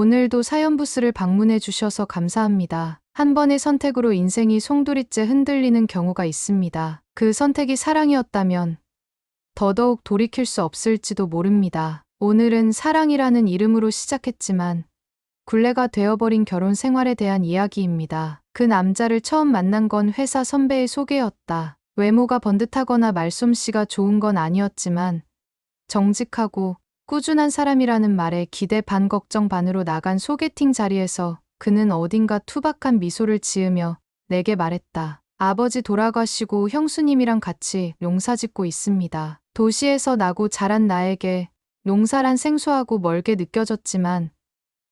오늘도 사연부스를 방문해 주셔서 감사합니다. 한 번의 선택으로 인생이 송두리째 흔들리는 경우가 있습니다. 그 선택이 사랑이었다면 더더욱 돌이킬 수 없을지도 모릅니다. 오늘은 사랑이라는 이름으로 시작했지만 굴레가 되어버린 결혼 생활에 대한 이야기입니다. 그 남자를 처음 만난 건 회사 선배의 소개였다. 외모가 번듯하거나 말솜씨가 좋은 건 아니었지만 정직하고 꾸준한 사람이라는 말에 기대 반 걱정 반으로 나간 소개팅 자리에서 그는 어딘가 투박한 미소를 지으며 내게 말했다. 아버지 돌아가시고 형수님이랑 같이 농사 짓고 있습니다. 도시에서 나고 자란 나에게 농사란 생소하고 멀게 느껴졌지만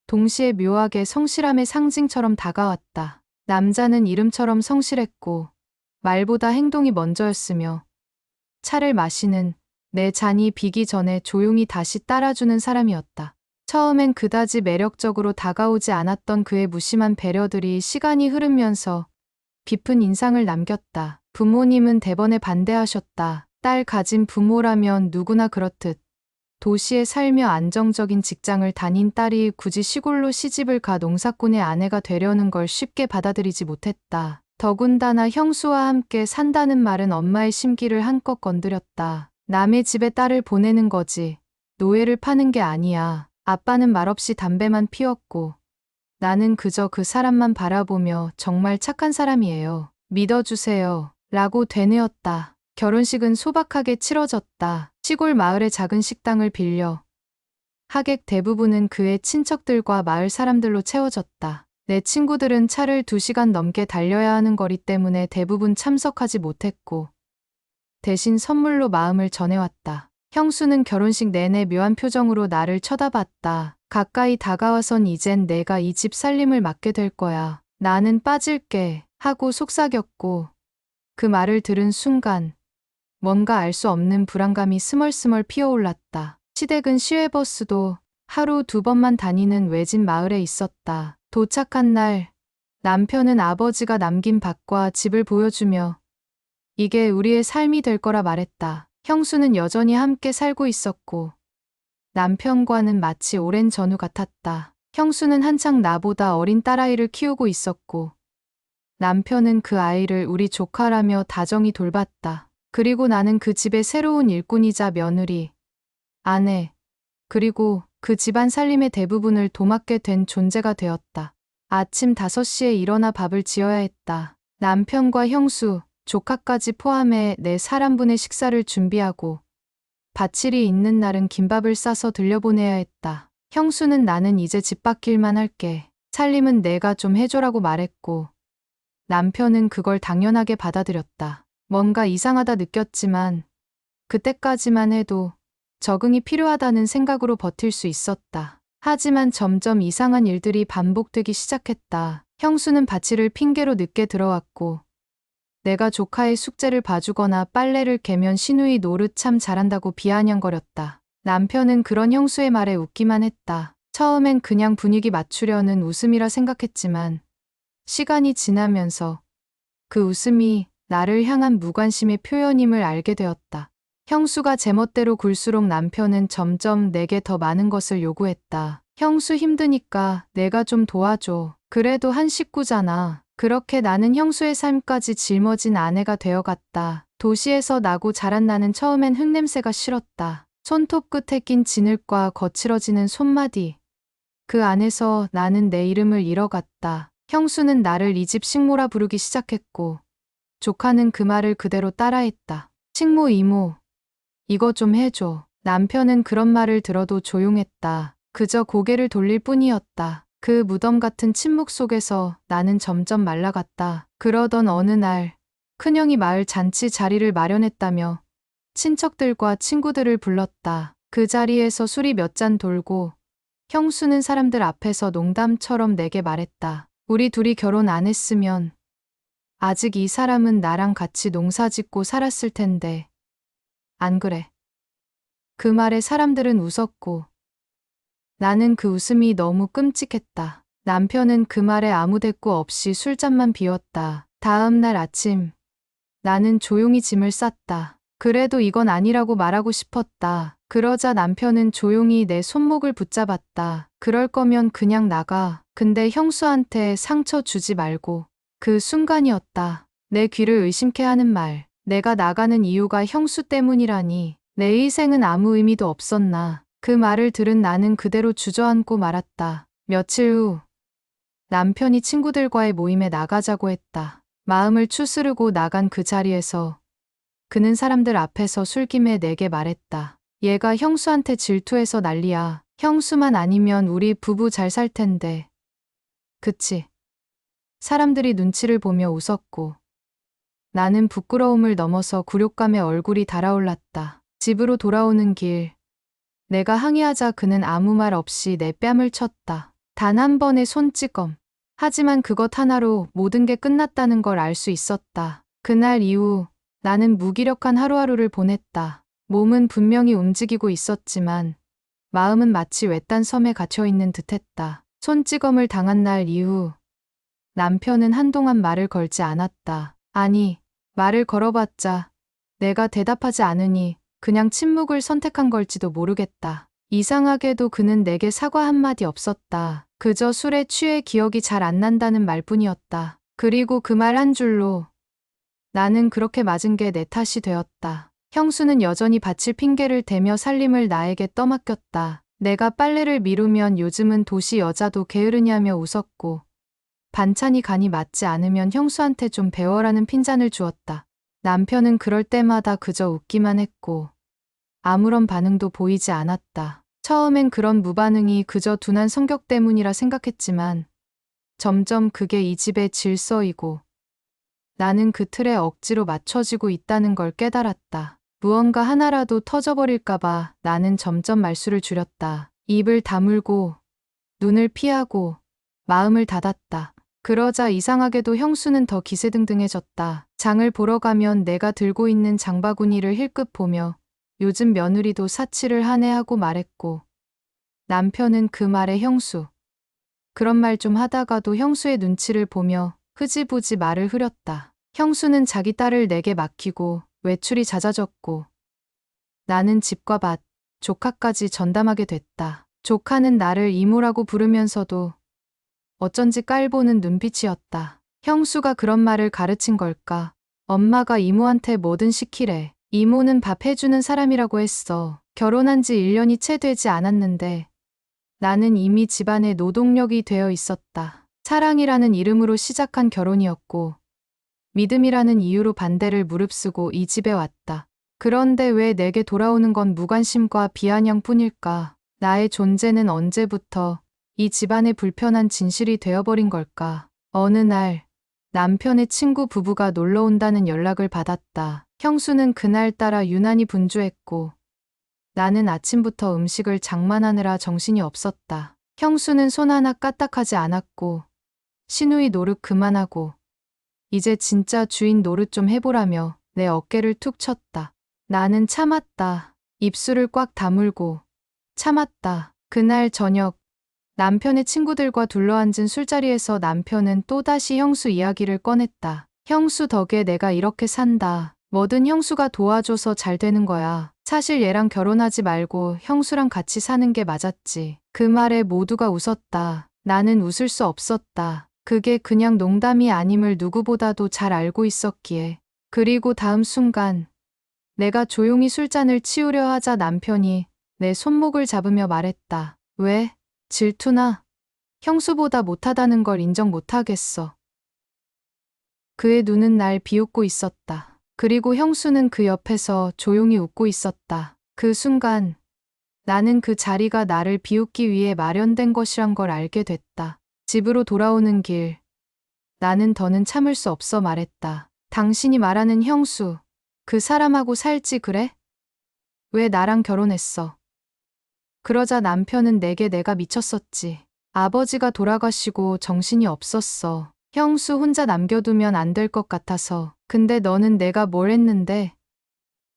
동시에 묘하게 성실함의 상징처럼 다가왔다. 남자는 이름처럼 성실했고 말보다 행동이 먼저였으며 차를 마시는 내 잔이 비기 전에 조용히 다시 따라주는 사람이었다. 처음엔 그다지 매력적으로 다가오지 않았던 그의 무심한 배려들이 시간이 흐르면서 깊은 인상을 남겼다. 부모님은 대번에 반대하셨다. 딸 가진 부모라면 누구나 그렇듯 도시에 살며 안정적인 직장을 다닌 딸이 굳이 시골로 시집을 가 농사꾼의 아내가 되려는 걸 쉽게 받아들이지 못했다. 더군다나 형수와 함께 산다는 말은 엄마의 심기를 한껏 건드렸다. 남의 집에 딸을 보내는 거지 노예를 파는 게 아니야. 아빠는 말없이 담배만 피웠고 나는 그저 그 사람만 바라보며 정말 착한 사람이에요. 믿어주세요. 라고 되뇌었다. 결혼식은 소박하게 치러졌다. 시골 마을의 작은 식당을 빌려 하객 대부분은 그의 친척들과 마을 사람들로 채워졌다. 내 친구들은 차를 2시간 넘게 달려야 하는 거리 때문에 대부분 참석하지 못했고 대신 선물로 마음을 전해왔다. 형수는 결혼식 내내 묘한 표정으로 나를 쳐다봤다. 가까이 다가와선 이젠 내가 이 집 살림을 맡게 될 거야. 나는 빠질게 하고 속삭였고 그 말을 들은 순간 뭔가 알 수 없는 불안감이 스멀스멀 피어올랐다. 시댁은 시외버스도 하루 2번만 다니는 외진 마을에 있었다. 도착한 날 남편은 아버지가 남긴 밭과 집을 보여주며 이게 우리의 삶이 될 거라 말했다. 형수는 여전히 함께 살고 있었고 남편과는 마치 오랜 전우 같았다. 형수는 한창 나보다 어린 딸아이를 키우고 있었고 남편은 그 아이를 우리 조카라며 다정히 돌봤다. 그리고 나는 그 집의 새로운 일꾼이자 며느리, 아내, 그리고 그 집안 살림의 대부분을 도맡게 된 존재가 되었다. 아침 5시에 일어나 밥을 지어야 했다. 남편과 형수, 조카까지 포함해 4사람분의 식사를 준비하고 밭일이 있는 날은 김밥을 싸서 들려보내야 했다. 형수는 나는 이제 집 밖일만 할게. 살림은 내가 좀 해줘라고 말했고 남편은 그걸 당연하게 받아들였다. 뭔가 이상하다 느꼈지만 그때까지만 해도 적응이 필요하다는 생각으로 버틸 수 있었다. 하지만 점점 이상한 일들이 반복되기 시작했다. 형수는 밭일을 핑계로 늦게 들어왔고 내가 조카의 숙제를 봐주거나 빨래를 개면 시누이 노릇 참 잘한다고 비아냥거렸다. 남편은 그런 형수의 말에 웃기만 했다. 처음엔 그냥 분위기 맞추려는 웃음이라 생각했지만 시간이 지나면서 그 웃음이 나를 향한 무관심의 표현임을 알게 되었다. 형수가 제멋대로 굴수록 남편은 점점 내게 더 많은 것을 요구했다. 형수 힘드니까 내가 좀 도와줘. 그래도 한 식구잖아. 그렇게 나는 형수의 삶까지 짊어진 아내가 되어갔다. 도시에서 나고 자란 나는 처음엔 흙냄새가 싫었다. 손톱 끝에 낀 진흙과 거칠어지는 손마디. 그 안에서 나는 내 이름을 잃어갔다. 형수는 나를 이 집 식모라 부르기 시작했고 조카는 그 말을 그대로 따라했다. 식모 이모, 이거 좀 해줘. 남편은 그런 말을 들어도 조용했다. 그저 고개를 돌릴 뿐이었다. 그 무덤 같은 침묵 속에서 나는 점점 말라갔다. 그러던 어느 날 큰형이 마을 잔치 자리를 마련했다며 친척들과 친구들을 불렀다. 그 자리에서 술이 몇 잔 돌고 형수는 사람들 앞에서 농담처럼 내게 말했다. 우리 둘이 결혼 안 했으면 아직 이 사람은 나랑 같이 농사 짓고 살았을 텐데. 안 그래? 그 말에 사람들은 웃었고 나는 그 웃음이 너무 끔찍했다. 남편은 그 말에 아무 대꾸 없이 술잔만 비웠다. 다음 날 아침 나는 조용히 짐을 쌌다. 그래도 이건 아니라고 말하고 싶었다. 그러자 남편은 조용히 내 손목을 붙잡았다. 그럴 거면 그냥 나가. 근데 형수한테 상처 주지 말고. 그 순간이었다. 내 귀를 의심케 하는 말. 내가 나가는 이유가 형수 때문이라니. 내 희생은 아무 의미도 없었나. 그 말을 들은 나는 그대로 주저앉고 말았다. 며칠 후 남편이 친구들과의 모임에 나가자고 했다. 마음을 추스르고 나간 그 자리에서 그는 사람들 앞에서 술김에 내게 말했다. 얘가 형수한테 질투해서 난리야. 형수만 아니면 우리 부부 잘 살 텐데. 그치? 사람들이 눈치를 보며 웃었고 나는 부끄러움을 넘어서 굴욕감에 얼굴이 달아올랐다. 집으로 돌아오는 길 내가 항의하자 그는 아무 말 없이 내 뺨을 쳤다. 단 한 번의 손찌검. 하지만 그것 하나로 모든 게 끝났다는 걸 알 수 있었다. 그날 이후 나는 무기력한 하루하루를 보냈다. 몸은 분명히 움직이고 있었지만 마음은 마치 외딴 섬에 갇혀있는 듯했다. 손찌검을 당한 날 이후 남편은 한동안 말을 걸지 않았다. 아니, 말을 걸어봤자 내가 대답하지 않으니 그냥 침묵을 선택한 걸지도 모르겠다. 이상하게도 그는 내게 사과 한마디 없었다. 그저 술에 취해 기억이 잘 안 난다는 말뿐이었다. 그리고 그 말 한 줄로 나는 그렇게 맞은 게 내 탓이 되었다. 형수는 여전히 바칠 핑계를 대며 살림을 나에게 떠맡겼다. 내가 빨래를 미루면 요즘은 도시 여자도 게으르냐며 웃었고 반찬이 간이 맞지 않으면 형수한테 좀 배워라는 핀잔을 주었다. 남편은 그럴 때마다 그저 웃기만 했고 아무런 반응도 보이지 않았다. 처음엔 그런 무반응이 그저 둔한 성격 때문이라 생각했지만 점점 그게 이 집의 질서이고 나는 그 틀에 억지로 맞춰지고 있다는 걸 깨달았다. 무언가 하나라도 터져버릴까봐 나는 점점 말수를 줄였다. 입을 다물고 눈을 피하고 마음을 닫았다. 그러자 이상하게도 형수는 더 기세등등해졌다. 장을 보러 가면 내가 들고 있는 장바구니를 힐끗 보며 요즘 며느리도 사치를 하네 하고 말했고 남편은 그 말에 형수. 그런 말 좀 하다가도 형수의 눈치를 보며 흐지부지 말을 흐렸다. 형수는 자기 딸을 내게 맡기고 외출이 잦아졌고 나는 집과 밭, 조카까지 전담하게 됐다. 조카는 나를 이모라고 부르면서도 어쩐지 깔보는 눈빛이었다. 형수가 그런 말을 가르친 걸까? 엄마가 이모한테 뭐든 시키래. 이모는 밥 해주는 사람이라고 했어. 결혼한 지 1년이 채 되지 않았는데 나는 이미 집안의 노동력이 되어 있었다. 사랑이라는 이름으로 시작한 결혼이었고 믿음이라는 이유로 반대를 무릅쓰고 이 집에 왔다. 그런데 왜 내게 돌아오는 건 무관심과 비아냥뿐일까? 나의 존재는 언제부터 이 집안의 불편한 진실이 되어버린 걸까? 어느 날 남편의 친구 부부가 놀러 온다는 연락을 받았다. 형수는 그날따라 유난히 분주했고 나는 아침부터 음식을 장만하느라 정신이 없었다. 형수는 손 하나 까딱하지 않았고 시누이 노릇 그만하고 이제 진짜 주인 노릇 좀 해보라며 내 어깨를 툭 쳤다. 나는 참았다. 입술을 꽉 다물고 참았다. 그날 저녁 남편의 친구들과 둘러앉은 술자리에서 남편은 또다시 형수 이야기를 꺼냈다. 형수 덕에 내가 이렇게 산다. 뭐든 형수가 도와줘서 잘 되는 거야. 사실 얘랑 결혼하지 말고 형수랑 같이 사는 게 맞았지. 그 말에 모두가 웃었다. 나는 웃을 수 없었다. 그게 그냥 농담이 아님을 누구보다도 잘 알고 있었기에. 그리고 다음 순간 내가 조용히 술잔을 치우려 하자 남편이 내 손목을 잡으며 말했다. 왜? 질투나? 형수보다 못하다는 걸 인정 못하겠어. 그의 눈은 날 비웃고 있었다. 그리고 형수는 그 옆에서 조용히 웃고 있었다. 그 순간 나는 그 자리가 나를 비웃기 위해 마련된 것이란 걸 알게 됐다. 집으로 돌아오는 길 나는 더는 참을 수 없어 말했다. 당신이 말하는 형수, 그 사람하고 살지 그래? 왜 나랑 결혼했어? 그러자 남편은 내게 내가 미쳤었지. 아버지가 돌아가시고 정신이 없었어. 형수 혼자 남겨두면 안 될 것 같아서. 근데 너는 내가 뭘 했는데?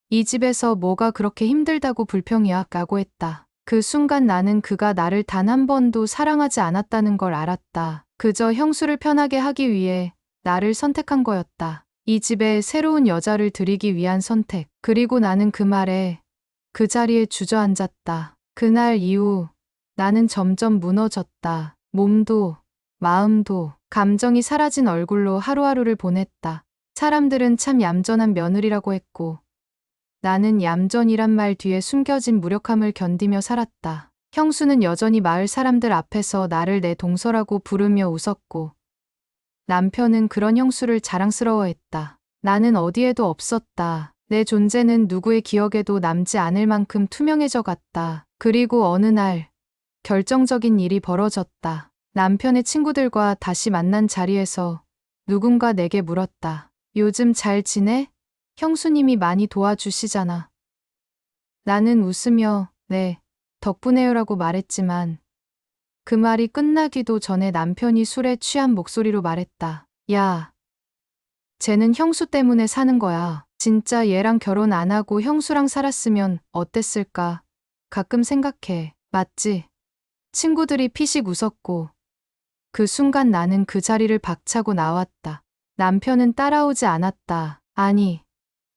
이 집에서 뭐가 그렇게 힘들다고 불평이야? 라고 했다. 그 순간 나는 그가 나를 단 한 번도 사랑하지 않았다는 걸 알았다. 그저 형수를 편하게 하기 위해 나를 선택한 거였다. 이 집에 새로운 여자를 들이기 위한 선택. 그리고 나는 그 말에 그 자리에 주저앉았다. 그날 이후 나는 점점 무너졌다. 몸도, 마음도, 감정이 사라진 얼굴로 하루하루를 보냈다. 사람들은 참 얌전한 며느리라고 했고, 나는 얌전이란 말 뒤에 숨겨진 무력함을 견디며 살았다. 형수는 여전히 마을 사람들 앞에서 나를 내 동서라고 부르며 웃었고, 남편은 그런 형수를 자랑스러워했다. 나는 어디에도 없었다. 내 존재는 누구의 기억에도 남지 않을 만큼 투명해져 갔다. 그리고 어느 날 결정적인 일이 벌어졌다. 남편의 친구들과 다시 만난 자리에서 누군가 내게 물었다. 요즘 잘 지내? 형수님이 많이 도와주시잖아. 나는 웃으며 네, 덕분에요라고 말했지만 그 말이 끝나기도 전에 남편이 술에 취한 목소리로 말했다. 야, 쟤는 형수 때문에 사는 거야. 진짜 얘랑 결혼 안 하고 형수랑 살았으면 어땠을까? 가끔 생각해. 맞지? 친구들이 피식 웃었고 그 순간 나는 그 자리를 박차고 나왔다. 남편은 따라오지 않았다. 아니,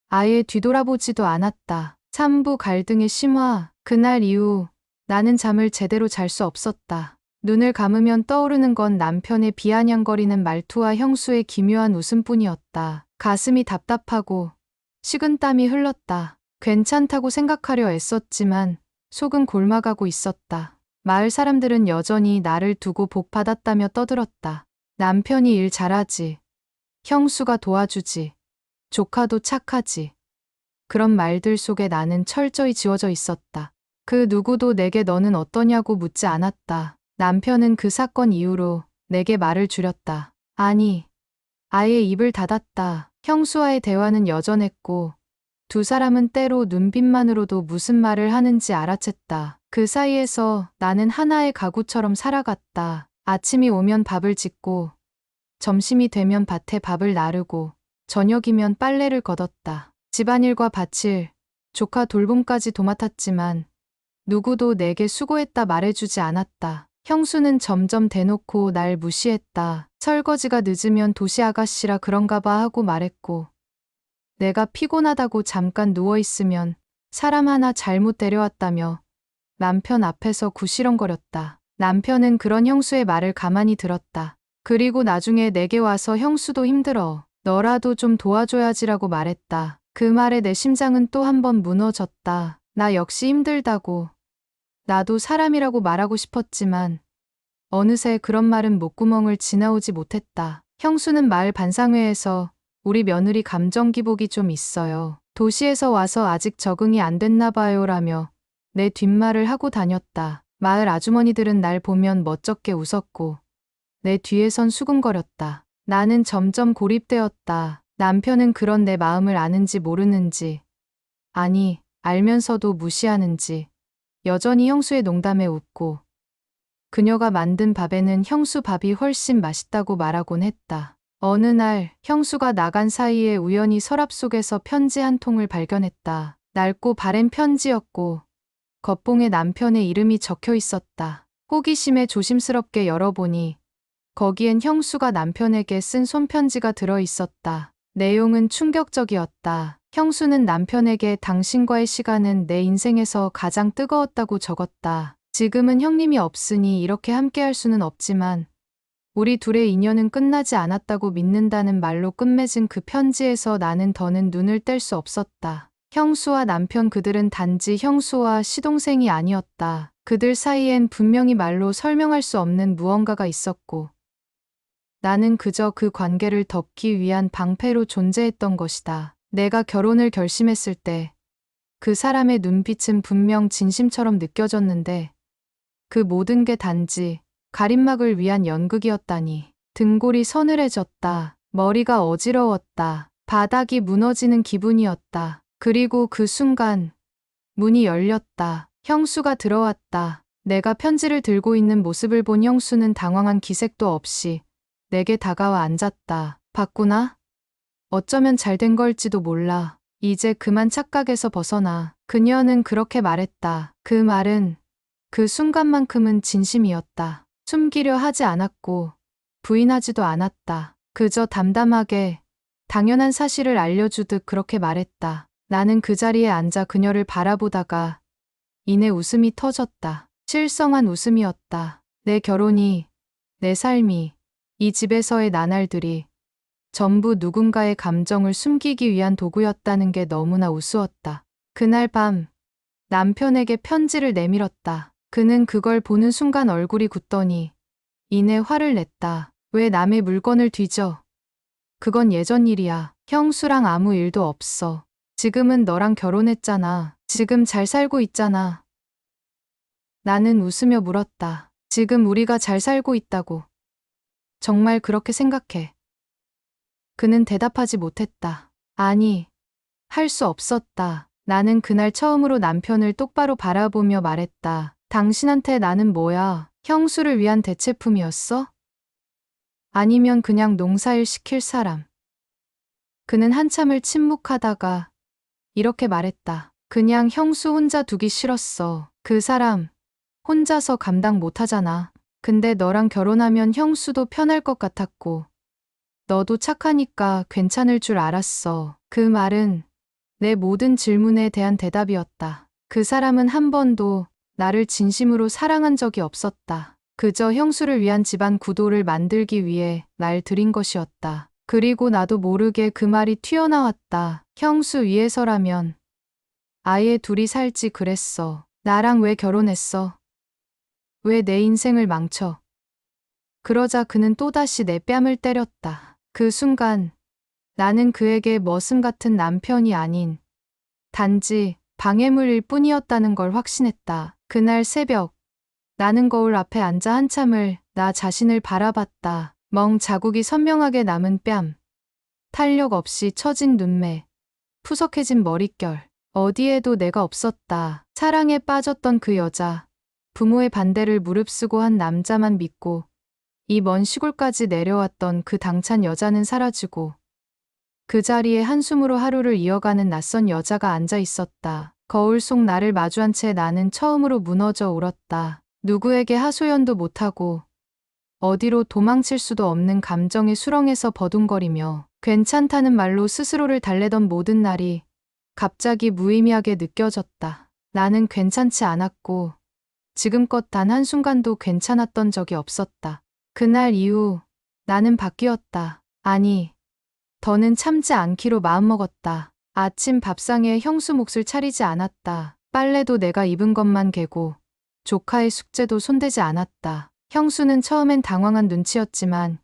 아예 뒤돌아보지도 않았다. 산부 갈등의 심화. 그날 이후 나는 잠을 제대로 잘 수 없었다. 눈을 감으면 떠오르는 건 남편의 비아냥거리는 말투와 형수의 기묘한 웃음뿐이었다. 가슴이 답답하고 식은땀이 흘렀다. 괜찮다고 생각하려 애썼지만 속은 골마가고 있었다. 마을 사람들은 여전히 나를 두고 복받았다며 떠들었다. 남편이 일 잘하지. 형수가 도와주지. 조카도 착하지. 그런 말들 속에 나는 철저히 지워져 있었다. 그 누구도 내게 너는 어떠냐고 묻지 않았다. 남편은 그 사건 이후로 내게 말을 줄였다. 아니, 아예 입을 닫았다. 형수와의 대화는 여전했고 두 사람은 때로 눈빛만으로도 무슨 말을 하는지 알아챘다. 그 사이에서 나는 하나의 가구처럼 살아갔다. 아침이 오면 밥을 짓고 점심이 되면 밭에 밥을 나르고 저녁이면 빨래를 걷었다. 집안일과 밭일, 조카 돌봄까지 도맡았지만 누구도 내게 수고했다 말해주지 않았다. 형수는 점점 대놓고 날 무시했다. 설거지가 늦으면 도시 아가씨라 그런가 봐 하고 말했고 내가 피곤하다고 잠깐 누워있으면 사람 하나 잘못 데려왔다며 남편 앞에서 구시렁거렸다. 남편은 그런 형수의 말을 가만히 들었다. 그리고 나중에 내게 와서 형수도 힘들어. 너라도 좀 도와줘야지라고 말했다. 그 말에 내 심장은 또 한 번 무너졌다. 나 역시 힘들다고. 나도 사람이라고 말하고 싶었지만 어느새 그런 말은 목구멍을 지나오지 못했다. 형수는 마을 반상회에서 우리 며느리 감정 기복이 좀 있어요. 도시에서 와서 아직 적응이 안 됐나 봐요라며 내 뒷말을 하고 다녔다. 마을 아주머니들은 날 보면 멋쩍게 웃었고 내 뒤에선 수군거렸다. 나는 점점 고립되었다. 남편은 그런 내 마음을 아는지 모르는지, 아니, 알면서도 무시하는지 여전히 형수의 농담에 웃고 그녀가 만든 밥에는 형수 밥이 훨씬 맛있다고 말하곤 했다. 어느 날 형수가 나간 사이에 우연히 서랍 속에서 편지 한 통을 발견했다. 낡고 바랜 편지였고 겉봉에 남편의 이름이 적혀 있었다. 호기심에 조심스럽게 열어보니 거기엔 형수가 남편에게 쓴 손편지가 들어 있었다. 내용은 충격적이었다. 형수는 남편에게 당신과의 시간은 내 인생에서 가장 뜨거웠다고 적었다. 지금은 형님이 없으니 이렇게 함께할 수는 없지만 우리 둘의 인연은 끝나지 않았다고 믿는다는 말로 끝맺은 그 편지에서 나는 더는 눈을 뗄 수 없었다. 형수와 남편 그들은 단지 형수와 시동생이 아니었다. 그들 사이엔 분명히 말로 설명할 수 없는 무언가가 있었고 나는 그저 그 관계를 덮기 위한 방패로 존재했던 것이다. 내가 결혼을 결심했을 때 그 사람의 눈빛은 분명 진심처럼 느껴졌는데 그 모든 게 단지 가림막을 위한 연극이었다니. 등골이 서늘해졌다. 머리가 어지러웠다. 바닥이 무너지는 기분이었다. 그리고 그 순간 문이 열렸다. 형수가 들어왔다. 내가 편지를 들고 있는 모습을 본 형수는 당황한 기색도 없이 내게 다가와 앉았다. 봤구나? 어쩌면 잘 된 걸지도 몰라. 이제 그만 착각에서 벗어나. 그녀는 그렇게 말했다. 그 말은 그 순간만큼은 진심이었다. 숨기려 하지 않았고 부인하지도 않았다. 그저 담담하게 당연한 사실을 알려주듯 그렇게 말했다. 나는 그 자리에 앉아 그녀를 바라보다가 이내 웃음이 터졌다. 실성한 웃음이었다. 내 결혼이, 내 삶이, 이 집에서의 나날들이 전부 누군가의 감정을 숨기기 위한 도구였다는 게 너무나 우스웠다. 그날 밤 남편에게 편지를 내밀었다. 그는 그걸 보는 순간 얼굴이 굳더니 이내 화를 냈다. 왜 남의 물건을 뒤져? 그건 예전 일이야. 형수랑 아무 일도 없어. 지금은 너랑 결혼했잖아. 지금 잘 살고 있잖아. 나는 웃으며 물었다. 지금 우리가 잘 살고 있다고. 정말 그렇게 생각해? 그는 대답하지 못했다. 아니, 할 수 없었다. 나는 그날 처음으로 남편을 똑바로 바라보며 말했다. 당신한테 나는 뭐야? 형수를 위한 대체품이었어? 아니면 그냥 농사일 시킬 사람? 그는 한참을 침묵하다가 이렇게 말했다. 그냥 형수 혼자 두기 싫었어. 그 사람 혼자서 감당 못하잖아. 근데 너랑 결혼하면 형수도 편할 것 같았고 너도 착하니까 괜찮을 줄 알았어. 그 말은 내 모든 질문에 대한 대답이었다. 그 사람은 한 번도 나를 진심으로 사랑한 적이 없었다. 그저 형수를 위한 집안 구도를 만들기 위해 날 들인 것이었다. 그리고 나도 모르게 그 말이 튀어나왔다. 형수 위해서라면 아예 둘이 살지 그랬어. 나랑 왜 결혼했어? 왜 내 인생을 망쳐? 그러자 그는 또다시 내 뺨을 때렸다. 그 순간 나는 그에게 머슴 같은 남편이 아닌 단지 방해물일 뿐이었다는 걸 확신했다. 그날 새벽 나는 거울 앞에 앉아 한참을 나 자신을 바라봤다. 멍 자국이 선명하게 남은 뺨, 탄력 없이 처진 눈매, 푸석해진 머릿결. 어디에도 내가 없었다. 사랑에 빠졌던 그 여자, 부모의 반대를 무릅쓰고 한 남자만 믿고 이 먼 시골까지 내려왔던 그 당찬 여자는 사라지고 그 자리에 한숨으로 하루를 이어가는 낯선 여자가 앉아 있었다. 거울 속 나를 마주한 채 나는 처음으로 무너져 울었다. 누구에게 하소연도 못하고 어디로 도망칠 수도 없는 감정의 수렁에서 버둥거리며 괜찮다는 말로 스스로를 달래던 모든 날이 갑자기 무의미하게 느껴졌다. 나는 괜찮지 않았고 지금껏 단 한순간도 괜찮았던 적이 없었다. 그날 이후 나는 바뀌었다. 아니, 더는 참지 않기로 마음먹었다. 아침 밥상에 형수 몫을 차리지 않았다. 빨래도 내가 입은 것만 개고 조카의 숙제도 손대지 않았다. 형수는 처음엔 당황한 눈치였지만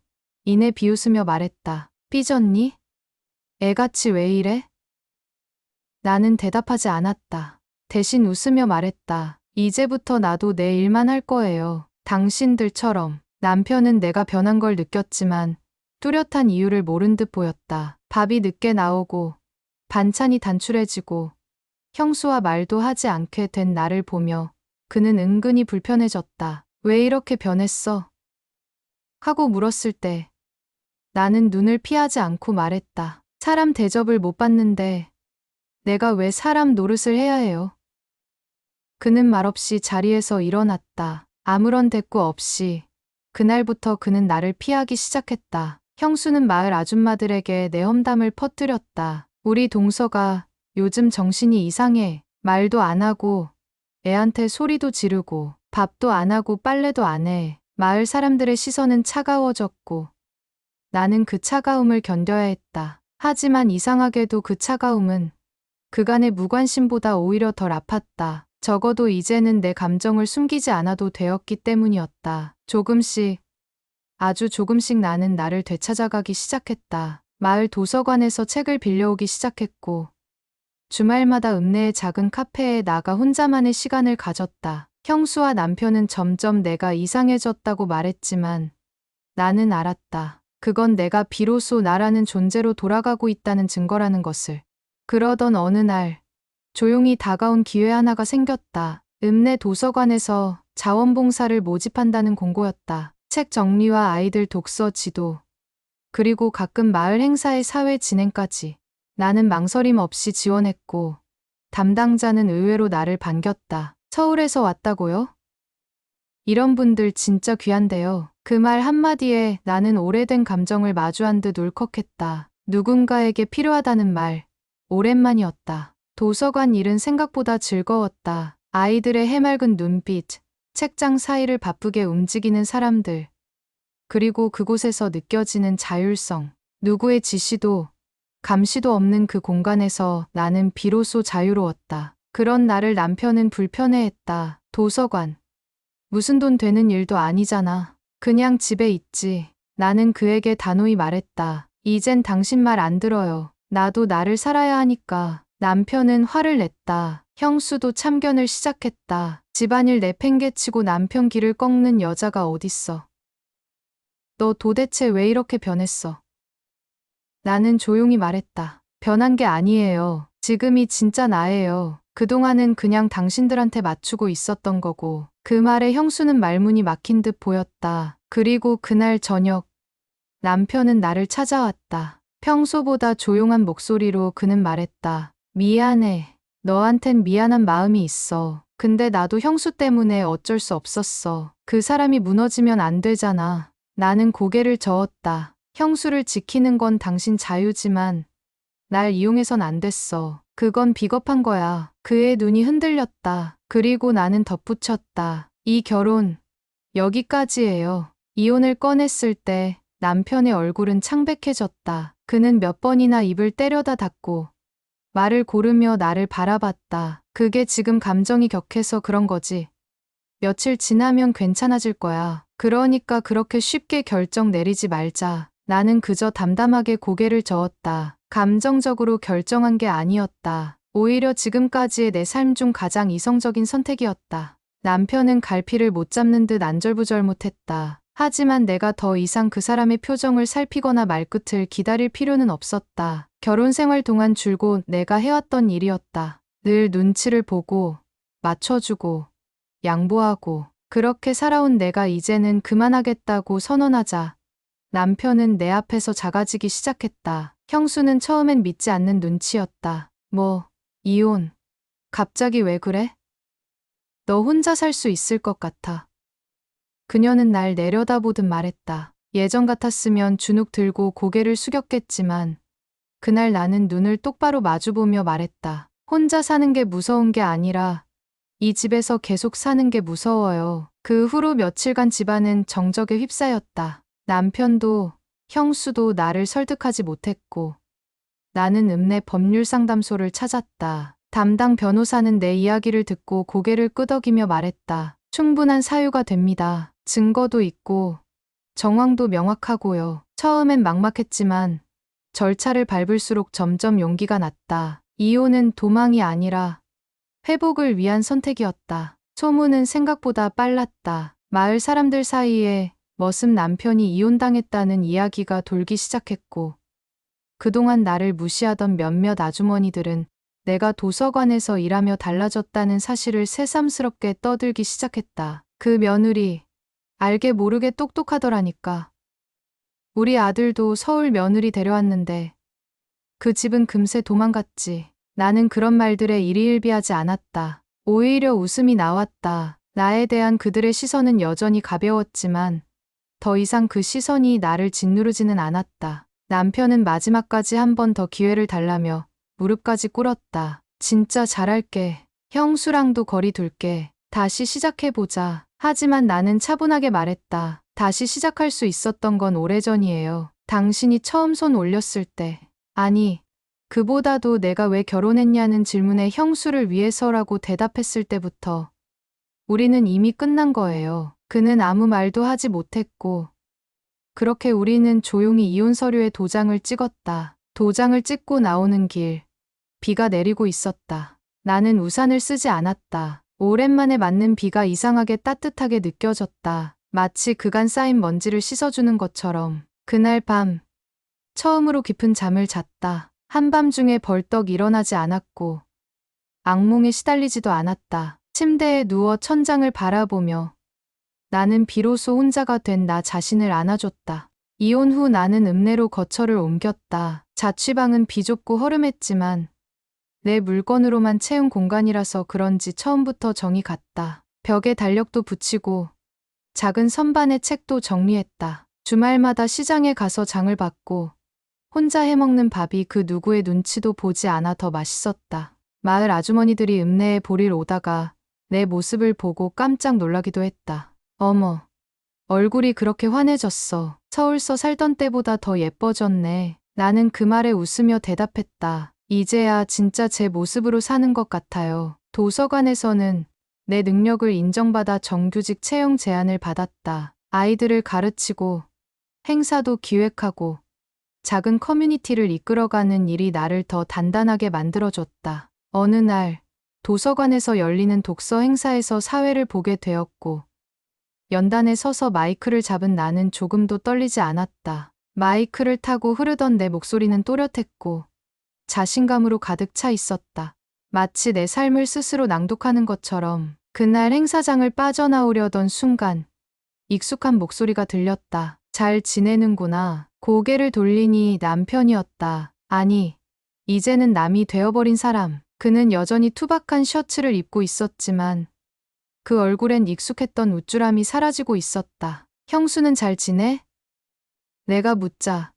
이내 비웃으며 말했다. 삐졌니? 애같이 왜 이래? 나는 대답하지 않았다. 대신 웃으며 말했다. 이제부터 나도 내 일만 할 거예요. 당신들처럼. 남편은 내가 변한 걸 느꼈지만 뚜렷한 이유를 모른 듯 보였다. 밥이 늦게 나오고 반찬이 단출해지고 형수와 말도 하지 않게 된 나를 보며 그는 은근히 불편해졌다. 왜 이렇게 변했어? 하고 물었을 때 나는 눈을 피하지 않고 말했다. 사람 대접을 못 받는데 내가 왜 사람 노릇을 해야 해요? 그는 말없이 자리에서 일어났다. 아무런 대꾸 없이. 그날부터 그는 나를 피하기 시작했다. 형수는 마을 아줌마들에게 내 험담을 퍼뜨렸다. 우리 동서가 요즘 정신이 이상해. 말도 안 하고 애한테 소리도 지르고 밥도 안 하고 빨래도 안 해. 마을 사람들의 시선은 차가워졌고 나는 그 차가움을 견뎌야 했다. 하지만 이상하게도 그 차가움은 그간의 무관심보다 오히려 덜 아팠다. 적어도 이제는 내 감정을 숨기지 않아도 되었기 때문이었다. 조금씩, 아주 조금씩 나는 나를 되찾아가기 시작했다. 마을 도서관에서 책을 빌려오기 시작했고 주말마다 읍내의 작은 카페에 나가 혼자만의 시간을 가졌다. 형수와 남편은 점점 내가 이상해졌다고 말했지만 나는 알았다. 그건 내가 비로소 나라는 존재로 돌아가고 있다는 증거라는 것을. 그러던 어느 날 조용히 다가온 기회 하나가 생겼다. 읍내 도서관에서 자원봉사를 모집한다는 공고였다. 책 정리와 아이들 독서 지도, 그리고 가끔 마을 행사의 사회 진행까지. 나는 망설임 없이 지원했고 담당자는 의외로 나를 반겼다. 서울에서 왔다고요? 이런 분들 진짜 귀한데요. 그 말 한마디에 나는 오래된 감정을 마주한 듯 울컥했다. 누군가에게 필요하다는 말, 오랜만이었다. 도서관 일은 생각보다 즐거웠다. 아이들의 해맑은 눈빛, 책장 사이를 바쁘게 움직이는 사람들, 그리고 그곳에서 느껴지는 자율성. 누구의 지시도, 감시도 없는 그 공간에서 나는 비로소 자유로웠다. 그런 나를 남편은 불편해했다. 도서관. 무슨 돈 되는 일도 아니잖아. 그냥 집에 있지. 나는 그에게 단호히 말했다. 이젠 당신 말 안 들어요. 나도 나를 살아야 하니까. 남편은 화를 냈다. 형수도 참견을 시작했다. 집안일 내팽개치고 남편 길을 꺾는 여자가 어딨어. 너 도대체 왜 이렇게 변했어? 나는 조용히 말했다. 변한 게 아니에요. 지금이 진짜 나예요. 그동안은 그냥 당신들한테 맞추고 있었던 거고. 그 말에 형수는 말문이 막힌 듯 보였다. 그리고 그날 저녁, 남편은 나를 찾아왔다. 평소보다 조용한 목소리로 그는 말했다. 미안해. 너한텐 미안한 마음이 있어. 근데 나도 형수 때문에 어쩔 수 없었어. 그 사람이 무너지면 안 되잖아. 나는 고개를 저었다. 형수를 지키는 건 당신 자유지만 날 이용해선 안 됐어. 그건 비겁한 거야. 그의 눈이 흔들렸다. 그리고 나는 덧붙였다. 이 결혼, 여기까지예요. 이혼을 꺼냈을 때 남편의 얼굴은 창백해졌다. 그는 몇 번이나 입을 때려다 닫고 말을 고르며 나를 바라봤다. 그게 지금 감정이 격해서 그런 거지. 며칠 지나면 괜찮아질 거야. 그러니까 그렇게 쉽게 결정 내리지 말자. 나는 그저 담담하게 고개를 저었다. 감정적으로 결정한 게 아니었다. 오히려 지금까지의 내 삶 중 가장 이성적인 선택이었다. 남편은 갈피를 못 잡는 듯 안절부절 못했다. 하지만 내가 더 이상 그 사람의 표정을 살피거나 말끝을 기다릴 필요는 없었다. 결혼 생활 동안 줄곧 내가 해왔던 일이었다. 늘 눈치를 보고, 맞춰주고, 양보하고, 그렇게 살아온 내가 이제는 그만하겠다고 선언하자. 남편은 내 앞에서 작아지기 시작했다. 형수는 처음엔 믿지 않는 눈치였다. 뭐, 이혼. 갑자기 왜 그래? 너 혼자 살 수 있을 것 같아. 그녀는 날 내려다보듯 말했다. 예전 같았으면 주눅 들고 고개를 숙였겠지만 그날 나는 눈을 똑바로 마주보며 말했다. 혼자 사는 게 무서운 게 아니라 이 집에서 계속 사는 게 무서워요. 그 후로 며칠간 집안은 정적에 휩싸였다. 남편도 형수도 나를 설득하지 못했고 나는 읍내 법률 상담소를 찾았다. 담당 변호사는 내 이야기를 듣고 고개를 끄덕이며 말했다. 충분한 사유가 됩니다. 증거도 있고 정황도 명확하고요. 처음엔 막막했지만 절차를 밟을수록 점점 용기가 났다. 이혼은 도망이 아니라 회복을 위한 선택이었다. 소문은 생각보다 빨랐다. 마을 사람들 사이에 머슴 남편이 이혼당했다는 이야기가 돌기 시작했고 그동안 나를 무시하던 몇몇 아주머니들은 내가 도서관에서 일하며 달라졌다는 사실을 새삼스럽게 떠들기 시작했다. 그 며느리, 알게 모르게 똑똑하더라니까. 우리 아들도 서울 며느리 데려왔는데 그 집은 금세 도망갔지. 나는 그런 말들에 일희일비하지 않았다. 오히려 웃음이 나왔다. 나에 대한 그들의 시선은 여전히 가벼웠지만 더 이상 그 시선이 나를 짓누르지는 않았다. 남편은 마지막까지 한 번 더 기회를 달라며 무릎까지 꿇었다. 진짜 잘할게. 형수랑도 거리 둘게. 다시 시작해보자. 하지만 나는 차분하게 말했다. 다시 시작할 수 있었던 건 오래전이에요. 당신이 처음 손 올렸을 때. 아니, 그보다도 내가 왜 결혼했냐는 질문에 형수를 위해서라고 대답했을 때부터 우리는 이미 끝난 거예요. 그는 아무 말도 하지 못했고 그렇게 우리는 조용히 이혼 서류에 도장을 찍었다. 도장을 찍고 나오는 길. 비가 내리고 있었다. 나는 우산을 쓰지 않았다. 오랜만에 맞는 비가 이상하게 따뜻하게 느껴졌다. 마치 그간 쌓인 먼지를 씻어주는 것처럼. 그날 밤, 처음으로 깊은 잠을 잤다. 한밤중에 벌떡 일어나지 않았고 악몽에 시달리지도 않았다. 침대에 누워 천장을 바라보며 나는 비로소 혼자가 된 나 자신을 안아줬다. 이혼 후 나는 읍내로 거처를 옮겼다. 자취방은 비좁고 허름했지만 내 물건으로만 채운 공간이라서 그런지 처음부터 정이 갔다. 벽에 달력도 붙이고 작은 선반에 책도 정리했다. 주말마다 시장에 가서 장을 봤고 혼자 해먹는 밥이 그 누구의 눈치도 보지 않아 더 맛있었다. 마을 아주머니들이 읍내에 볼일 오다가 내 모습을 보고 깜짝 놀라기도 했다. 어머, 얼굴이 그렇게 환해졌어. 서울서 살던 때보다 더 예뻐졌네. 나는 그 말에 웃으며 대답했다. 이제야 진짜 제 모습으로 사는 것 같아요. 도서관에서는 내 능력을 인정받아 정규직 채용 제안을 받았다. 아이들을 가르치고 행사도 기획하고 작은 커뮤니티를 이끌어가는 일이 나를 더 단단하게 만들어줬다. 어느 날 도서관에서 열리는 독서 행사에서 사회를 보게 되었고 연단에 서서 마이크를 잡은 나는 조금도 떨리지 않았다. 마이크를 타고 흐르던 내 목소리는 또렷했고 자신감으로 가득 차 있었다. 마치 내 삶을 스스로 낭독하는 것처럼. 그날 행사장을 빠져나오려던 순간 익숙한 목소리가 들렸다. 잘 지내는구나. 고개를 돌리니 남편이었다. 아니, 이제는 남이 되어버린 사람. 그는 여전히 투박한 셔츠를 입고 있었지만 그 얼굴엔 익숙했던 우쭐함이 사라지고 있었다. 형수는 잘 지내? 내가 묻자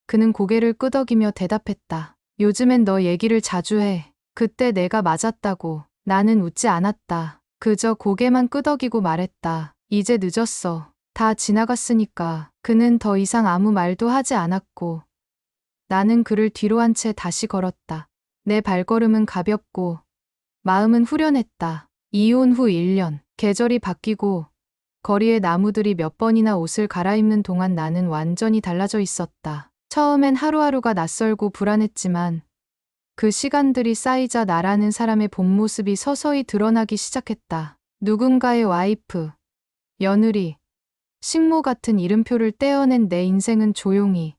그는 고개를 끄덕이며 대답했다. 요즘엔 너 얘기를 자주 해. 그때 내가 맞았다고. 나는 웃지 않았다. 그저 고개만 끄덕이고 말했다. 이제 늦었어. 다 지나갔으니까. 그는 더 이상 아무 말도 하지 않았고 나는 그를 뒤로 한 채 다시 걸었다. 내 발걸음은 가볍고 마음은 후련했다. 이혼 후 1년, 계절이 바뀌고 거리의 나무들이 몇 번이나 옷을 갈아입는 동안 나는 완전히 달라져 있었다. 처음엔 하루하루가 낯설고 불안했지만 그 시간들이 쌓이자 나라는 사람의 본 모습이 서서히 드러나기 시작했다. 누군가의 와이프, 며느리, 식모 같은 이름표를 떼어낸 내 인생은 조용히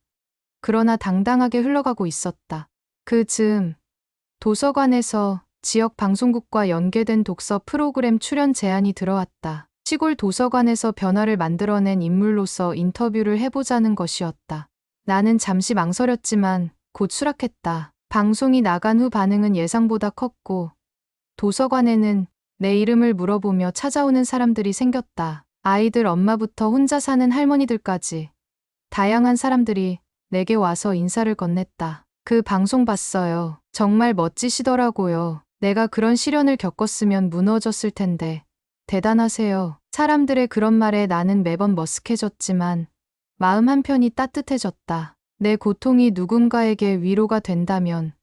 그러나 당당하게 흘러가고 있었다. 그 즈음 도서관에서 지역 방송국과 연계된 독서 프로그램 출연 제안이 들어왔다. 시골 도서관에서 변화를 만들어낸 인물로서 인터뷰를 해보자는 것이었다. 나는 잠시 망설였지만 곧 수락했다. 방송이 나간 후 반응은 예상보다 컸고 도서관에는 내 이름을 물어보며 찾아오는 사람들이 생겼다. 아이들 엄마부터 혼자 사는 할머니들까지 다양한 사람들이 내게 와서 인사를 건넸다. 그 방송 봤어요. 정말 멋지시더라고요. 내가 그런 시련을 겪었으면 무너졌을 텐데 대단하세요. 사람들의 그런 말에 나는 매번 머쓱해졌지만 마음 한편이 따뜻해졌다. 내 고통이 누군가에게 위로가 된다면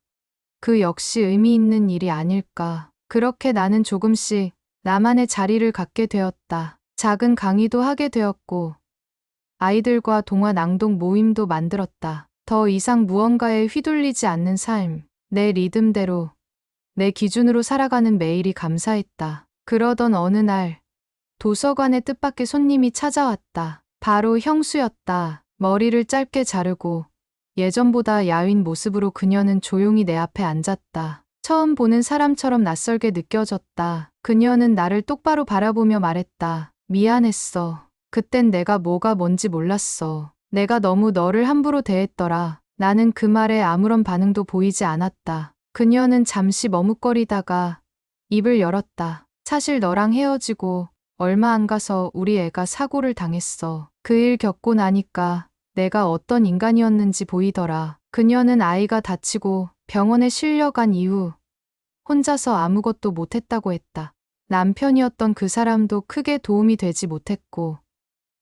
그 역시 의미 있는 일이 아닐까. 그렇게 나는 조금씩 나만의 자리를 갖게 되었다. 작은 강의도 하게 되었고 아이들과 동화 낭독 모임도 만들었다. 더 이상 무언가에 휘둘리지 않는 삶, 내 리듬대로, 내 기준으로 살아가는 매일이 감사했다. 그러던 어느 날 도서관에 뜻밖의 손님이 찾아왔다. 바로 형수였다. 머리를 짧게 자르고 예전보다 야윈 모습으로 그녀는 조용히 내 앞에 앉았다. 처음 보는 사람처럼 낯설게 느껴졌다. 그녀는 나를 똑바로 바라보며 말했다. 미안했어. 그땐 내가 뭐가 뭔지 몰랐어. 내가 너무 너를 함부로 대했더라. 나는 그 말에 아무런 반응도 보이지 않았다. 그녀는 잠시 머뭇거리다가 입을 열었다. 사실 너랑 헤어지고 얼마 안 가서 우리 애가 사고를 당했어. 그 일 겪고 나니까 내가 어떤 인간이었는지 보이더라. 그녀는 아이가 다치고 병원에 실려간 이후 혼자서 아무것도 못했다고 했다. 남편이었던 그 사람도 크게 도움이 되지 못했고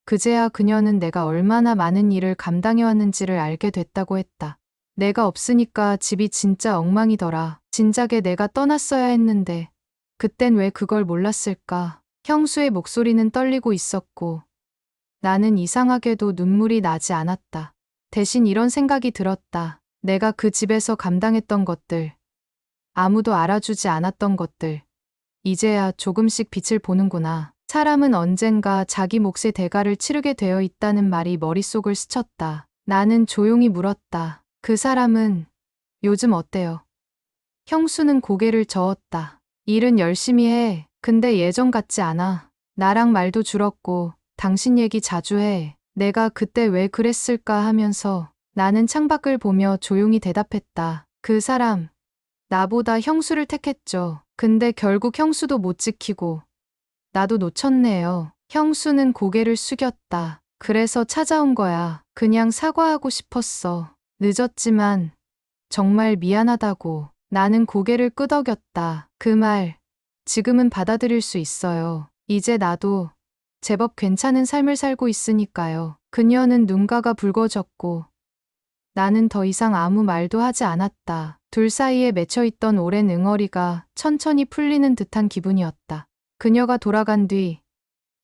그제야 그녀는 내가 얼마나 많은 일을 감당해왔는지를 알게 됐다고 했다. 내가 없으니까 집이 진짜 엉망이더라. 진작에 내가 떠났어야 했는데 그땐 왜 그걸 몰랐을까. 형수의 목소리는 떨리고 있었고 나는 이상하게도 눈물이 나지 않았다. 대신 이런 생각이 들었다. 내가 그 집에서 감당했던 것들, 아무도 알아주지 않았던 것들, 이제야 조금씩 빛을 보는구나. 사람은 언젠가 자기 몫의 대가를 치르게 되어 있다는 말이 머릿속을 스쳤다. 나는 조용히 물었다. 그 사람은 요즘 어때요? 형수는 고개를 저었다. 일은 열심히 해. 근데 예전 같지 않아. 나랑 말도 줄었고 당신 얘기 자주 해. 내가 그때 왜 그랬을까 하면서 나는 창밖을 보며 조용히 대답했다. 그 사람, 나보다 형수를 택했죠. 근데 결국 형수도 못 지키고 나도 놓쳤네요. 형수는 고개를 숙였다. 그래서 찾아온 거야. 그냥 사과하고 싶었어. 늦었지만 정말 미안하다고. 나는 고개를 끄덕였다. 그 말, 지금은 받아들일 수 있어요. 이제 나도 제법 괜찮은 삶을 살고 있으니까요. 그녀는 눈가가 붉어졌고 나는 더 이상 아무 말도 하지 않았다. 둘 사이에 맺혀있던 오랜 응어리가 천천히 풀리는 듯한 기분이었다. 그녀가 돌아간 뒤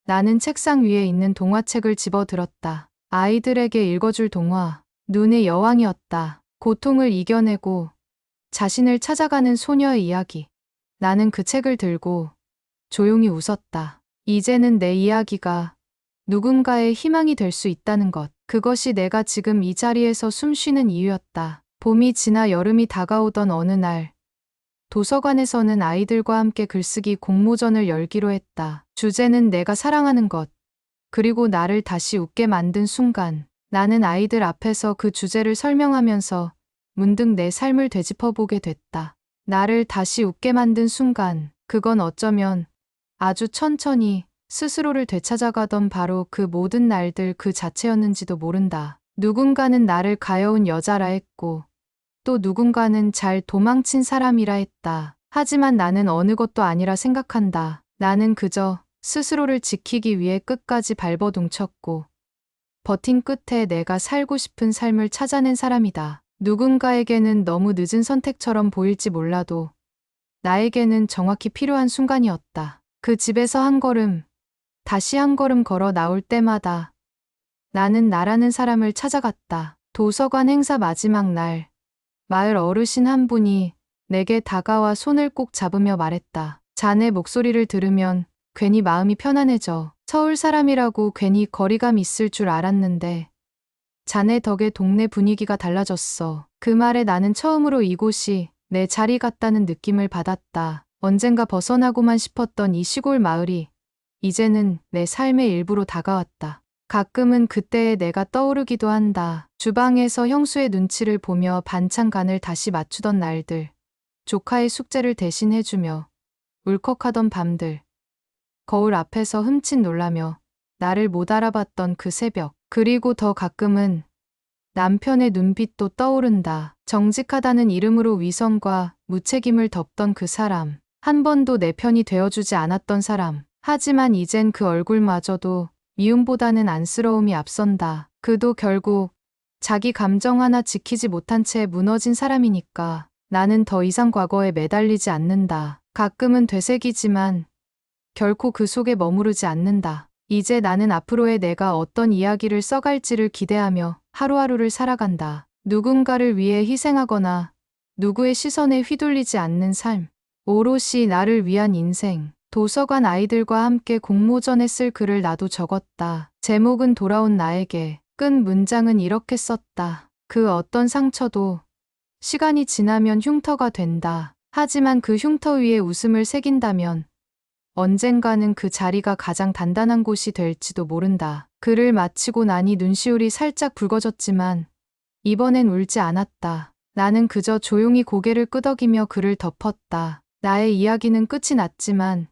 나는 책상 위에 있는 동화책을 집어들었다. 아이들에게 읽어줄 동화. 눈의 여왕이었다. 고통을 이겨내고 자신을 찾아가는 소녀의 이야기. 나는 그 책을 들고 조용히 웃었다. 이제는 내 이야기가 누군가의 희망이 될 수 있다는 것. 그것이 내가 지금 이 자리에서 숨 쉬는 이유였다. 봄이 지나 여름이 다가오던 어느 날, 도서관에서는 아이들과 함께 글쓰기 공모전을 열기로 했다. 주제는 내가 사랑하는 것, 그리고 나를 다시 웃게 만든 순간. 나는 아이들 앞에서 그 주제를 설명하면서 문득 내 삶을 되짚어보게 됐다. 나를 다시 웃게 만든 순간, 그건 어쩌면 아주 천천히 스스로를 되찾아가던 바로 그 모든 날들 그 자체였는지도 모른다. 누군가는 나를 가여운 여자라 했고, 또 누군가는 잘 도망친 사람이라 했다. 하지만 나는 어느 것도 아니라 생각한다. 나는 그저 스스로를 지키기 위해 끝까지 발버둥쳤고, 버틴 끝에 내가 살고 싶은 삶을 찾아낸 사람이다. 누군가에게는 너무 늦은 선택처럼 보일지 몰라도 나에게는 정확히 필요한 순간이었다. 그 집에서 한 걸음, 다시 한 걸음 걸어 나올 때마다 나는 나라는 사람을 찾아갔다. 도서관 행사 마지막 날, 마을 어르신 한 분이 내게 다가와 손을 꼭 잡으며 말했다. 자네 목소리를 들으면 괜히 마음이 편안해져. 서울 사람이라고 괜히 거리감 있을 줄 알았는데 자네 덕에 동네 분위기가 달라졌어. 그 말에 나는 처음으로 이곳이 내 자리 같다는 느낌을 받았다. 언젠가 벗어나고만 싶었던 이 시골 마을이 이제는 내 삶의 일부로 다가왔다. 가끔은 그때의 내가 떠오르기도 한다. 주방에서 형수의 눈치를 보며 반찬 간을 다시 맞추던 날들, 조카의 숙제를 대신해주며 울컥하던 밤들, 거울 앞에서 흠칫 놀라며 나를 못 알아봤던 그 새벽, 그리고 더 가끔은 남편의 눈빛도 떠오른다. 정직하다는 이름으로 위선과 무책임을 덮던 그 사람, 한 번도 내 편이 되어주지 않았던 사람. 하지만 이젠 그 얼굴마저도 미움보다는 안쓰러움이 앞선다. 그도 결국 자기 감정 하나 지키지 못한 채 무너진 사람이니까 나는 더 이상 과거에 매달리지 않는다. 가끔은 되새기지만 결코 그 속에 머무르지 않는다. 이제 나는 앞으로의 내가 어떤 이야기를 써갈지를 기대하며 하루하루를 살아간다. 누군가를 위해 희생하거나 누구의 시선에 휘둘리지 않는 삶. 오롯이 나를 위한 인생. 도서관 아이들과 함께 공모전에 쓸 글을 나도 적었다. 제목은 돌아온 나에게. 끝 문장은 이렇게 썼다. 그 어떤 상처도 시간이 지나면 흉터가 된다. 하지만 그 흉터 위에 웃음을 새긴다면 언젠가는 그 자리가 가장 단단한 곳이 될지도 모른다. 글을 마치고 나니 눈시울이 살짝 붉어졌지만 이번엔 울지 않았다. 나는 그저 조용히 고개를 끄덕이며 글을 덮었다. 나의 이야기는 끝이 났지만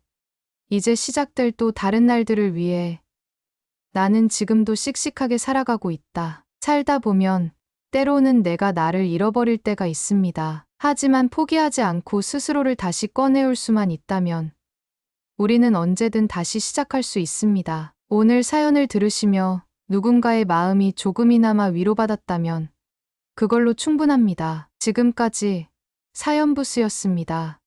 이제 시작될 또 다른 날들을 위해 나는 지금도 씩씩하게 살아가고 있다. 살다 보면 때로는 내가 나를 잃어버릴 때가 있습니다. 하지만 포기하지 않고 스스로를 다시 꺼내올 수만 있다면 우리는 언제든 다시 시작할 수 있습니다. 오늘 사연을 들으시며 누군가의 마음이 조금이나마 위로받았다면 그걸로 충분합니다. 지금까지 사연부스였습니다.